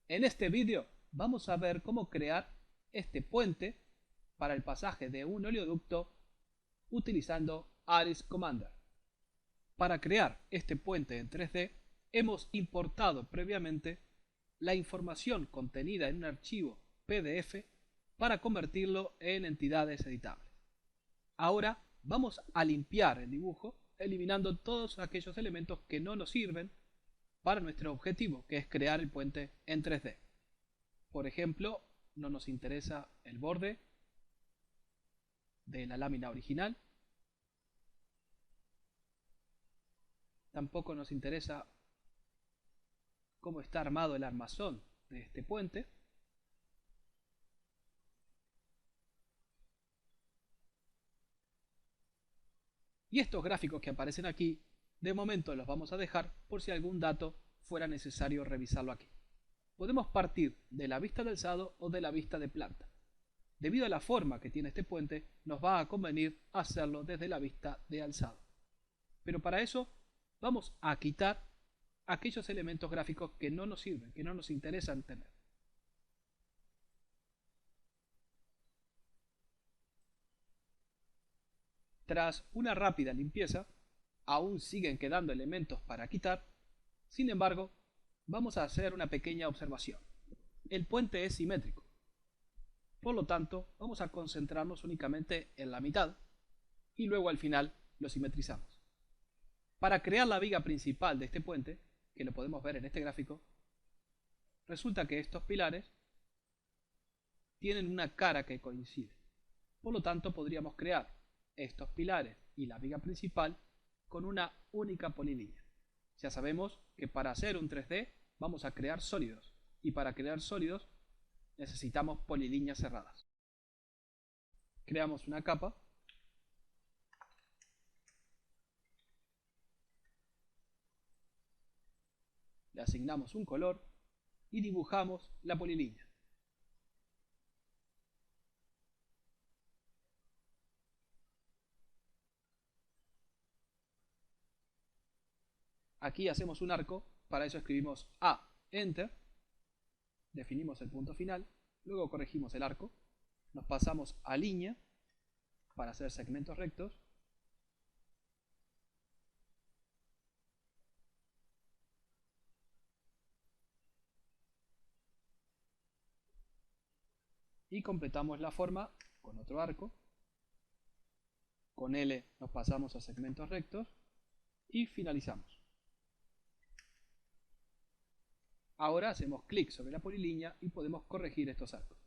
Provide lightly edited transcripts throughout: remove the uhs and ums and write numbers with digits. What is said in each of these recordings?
En este vídeo vamos a ver cómo crear este puente para el pasaje de un oleoducto utilizando Aris Commander. Para crear este puente en 3D hemos importado previamente la información contenida en un archivo PDF para convertirlo en entidades editables. Ahora vamos a limpiar el dibujo eliminando todos aquellos elementos que no nos sirven para nuestro objetivo, que es crear el puente en 3D. Por ejemplo, no nos interesa el borde de la lámina original, tampoco nos interesa cómo está armado el armazón de este puente, y estos gráficos que aparecen aquí, de momento los vamos a dejar por si algún dato fuera necesario revisarlo aquí. Podemos partir de la vista de alzado o de la vista de planta. Debido a la forma que tiene este puente, nos va a convenir hacerlo desde la vista de alzado. Pero para eso vamos a quitar aquellos elementos gráficos que no nos sirven, que no nos interesan tener. Tras una rápida limpieza, aún siguen quedando elementos para quitar, sin embargo, vamos a hacer una pequeña observación. El puente es simétrico, por lo tanto, vamos a concentrarnos únicamente en la mitad y luego al final lo simetrizamos. Para crear la viga principal de este puente, que lo podemos ver en este gráfico, resulta que estos pilares tienen una cara que coincide. Por lo tanto, podríamos crear estos pilares y la viga principal con una única polilínea. Ya sabemos que para hacer un 3D vamos a crear sólidos, y para crear sólidos necesitamos polilíneas cerradas. Creamos una capa, le asignamos un color y dibujamos la polilínea. Aquí hacemos un arco, para eso escribimos A, Enter, definimos el punto final, luego corregimos el arco, nos pasamos a línea para hacer segmentos rectos, y completamos la forma con otro arco. Con L nos pasamos a segmentos rectos y finalizamos. Ahora hacemos clic sobre la polilínea y podemos corregir estos arcos.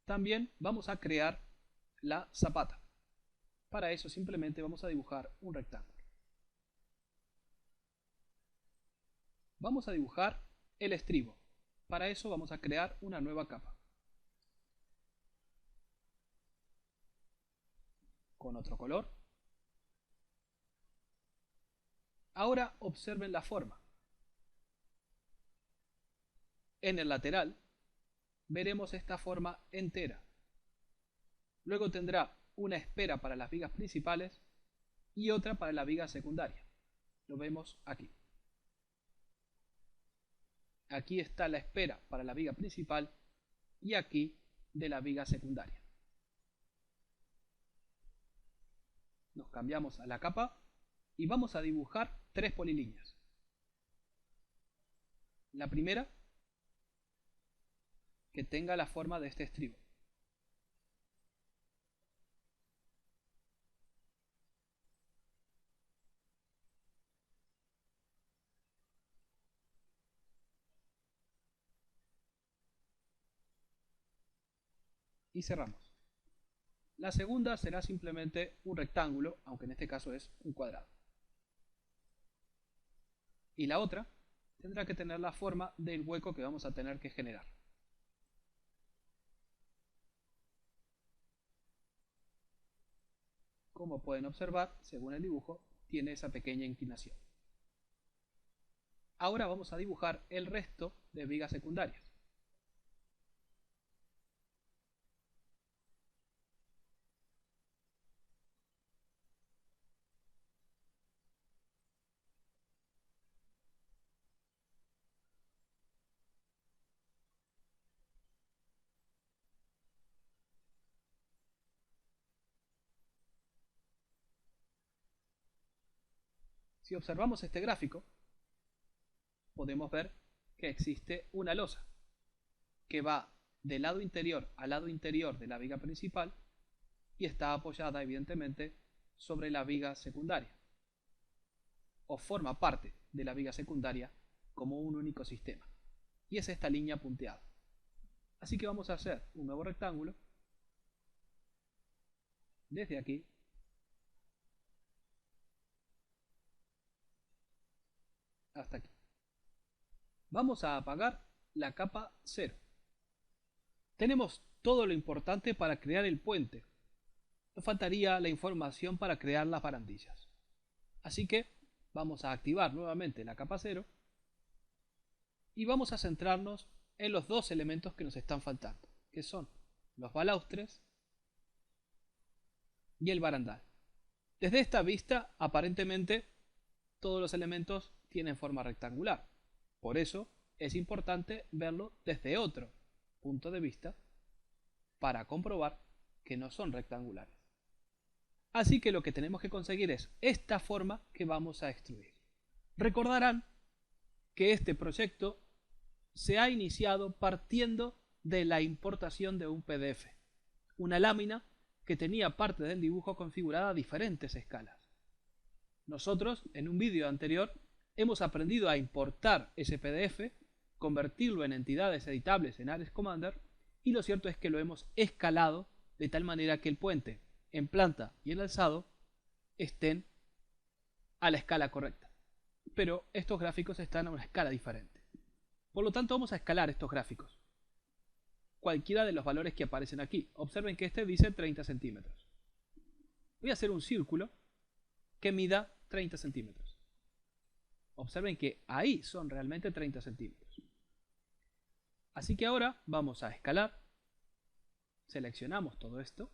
También vamos a crear la zapata. Para eso simplemente vamos a dibujar un rectángulo. Vamos a dibujar el estribo. Para eso vamos a crear una nueva capa. Con otro color. Ahora observen la forma. En el lateral veremos esta forma entera. Luego tendrá una espera para las vigas principales y otra para la viga secundaria. Lo vemos aquí. Aquí está la espera para la viga principal y aquí de la viga secundaria. Nos cambiamos a la capa y vamos a dibujar tres polilíneas. La primera, que tenga la forma de este estribo. Y cerramos. La segunda será simplemente un rectángulo, aunque en este caso es un cuadrado. Y la otra tendrá que tener la forma del hueco que vamos a tener que generar. Como pueden observar, según el dibujo, tiene esa pequeña inclinación. Ahora vamos a dibujar el resto de vigas secundarias. Si observamos este gráfico, podemos ver que existe una losa que va del lado interior al lado interior de la viga principal y está apoyada evidentemente sobre la viga secundaria, o forma parte de la viga secundaria como un único sistema, y es esta línea punteada. Así que vamos a hacer un nuevo rectángulo desde aquí hasta aquí. Vamos a apagar la capa 0. Tenemos todo lo importante para crear el puente. Nos faltaría la información para crear las barandillas. Así que vamos a activar nuevamente la capa 0 y vamos a centrarnos en los dos elementos que nos están faltando, que son los balaustres y el barandal. Desde esta vista, aparentemente, todos los elementos tienen forma rectangular. Por eso es importante verlo desde otro punto de vista para comprobar que no son rectangulares. Así que lo que tenemos que conseguir es esta forma que vamos a extruir. Recordarán que este proyecto se ha iniciado partiendo de la importación de un PDF, una lámina que tenía parte del dibujo configurada a diferentes escalas. Nosotros, en un vídeo anterior, hemos aprendido a importar ese PDF, convertirlo en entidades editables en Ares Commander, y lo cierto es que lo hemos escalado de tal manera que el puente en planta y el alzado estén a la escala correcta. Pero estos gráficos están a una escala diferente. Por lo tanto, vamos a escalar estos gráficos. Cualquiera de los valores que aparecen aquí. Observen que este dice 30 centímetros. Voy a hacer un círculo que mida 30 centímetros. Observen que ahí son realmente 30 centímetros. Así que ahora vamos a escalar. Seleccionamos todo esto.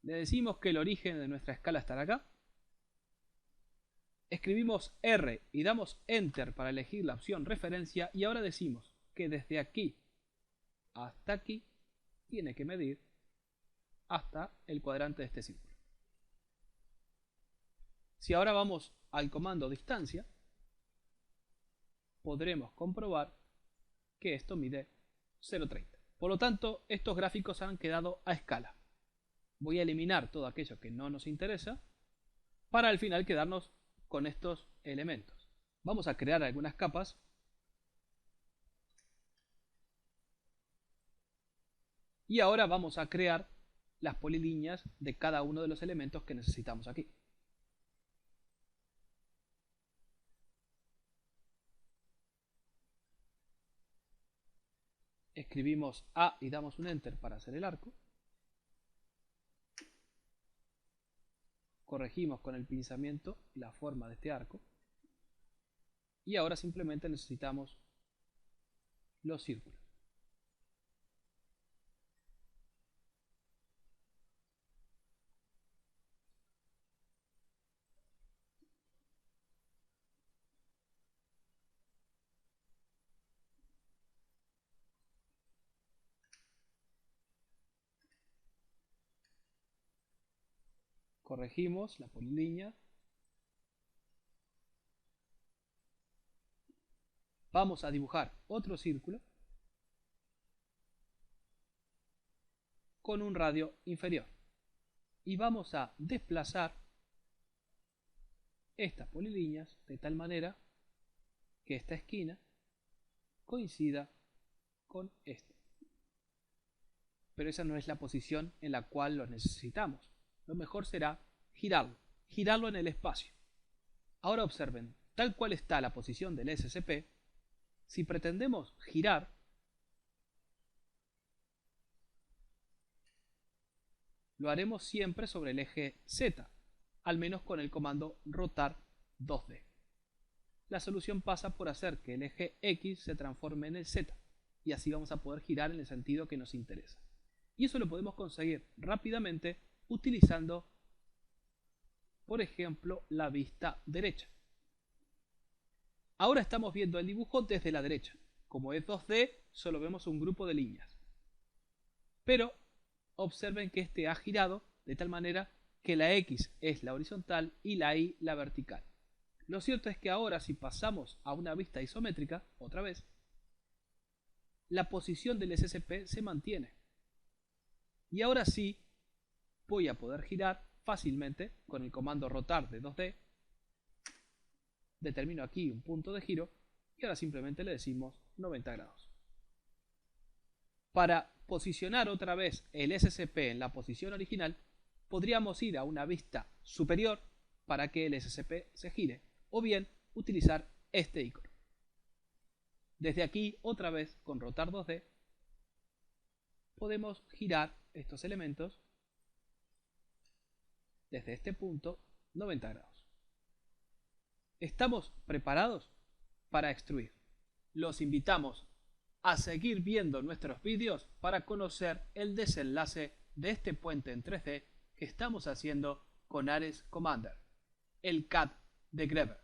Le decimos que el origen de nuestra escala estará acá. Escribimos R y damos Enter para elegir la opción referencia. Y ahora decimos que desde aquí hasta aquí tiene que medir hasta el cuadrante de este círculo. Si ahora vamos al comando distancia, podremos comprobar que esto mide 0,30. Por lo tanto, estos gráficos han quedado a escala. Voy a eliminar todo aquello que no nos interesa para al final quedarnos con estos elementos. Vamos a crear algunas capas. Y ahora vamos a crear las polilíneas de cada uno de los elementos que necesitamos aquí. Escribimos A y damos un Enter para hacer el arco. Corregimos con el pinzamiento la forma de este arco. Y ahora simplemente necesitamos los círculos. Corregimos la polilínea. Vamos a dibujar otro círculo con un radio inferior. Y vamos a desplazar estas polilíneas de tal manera que esta esquina coincida con esta. Pero esa no es la posición en la cual lo necesitamos. Lo mejor será girarlo en el espacio. Ahora observen, tal cual está la posición del SCP, si pretendemos girar, lo haremos siempre sobre el eje Z, al menos con el comando rotar 2D. La solución pasa por hacer que el eje X se transforme en el Z, y así vamos a poder girar en el sentido que nos interesa. Y eso lo podemos conseguir rápidamente utilizando, por ejemplo, la vista derecha. Ahora estamos viendo el dibujo desde la derecha. Como es 2D, solo vemos un grupo de líneas. Pero observen que este ha girado de tal manera que la X es la horizontal y la Y la vertical. Lo cierto es que ahora, si pasamos a una vista isométrica, otra vez, la posición del SCP se mantiene. Y ahora sí, voy a poder girar fácilmente con el comando rotar de 2D. Determino aquí un punto de giro y ahora simplemente le decimos 90 grados. Para posicionar otra vez el SCP en la posición original, podríamos ir a una vista superior para que el SCP se gire, o bien utilizar este icono. Desde aquí, otra vez con rotar 2D, podemos girar estos elementos desde este punto 90 grados. Estamos preparados para extruir. Los invitamos a seguir viendo nuestros vídeos para conocer el desenlace de este puente en 3D que estamos haciendo con Ares Commander, el CAD de Greber.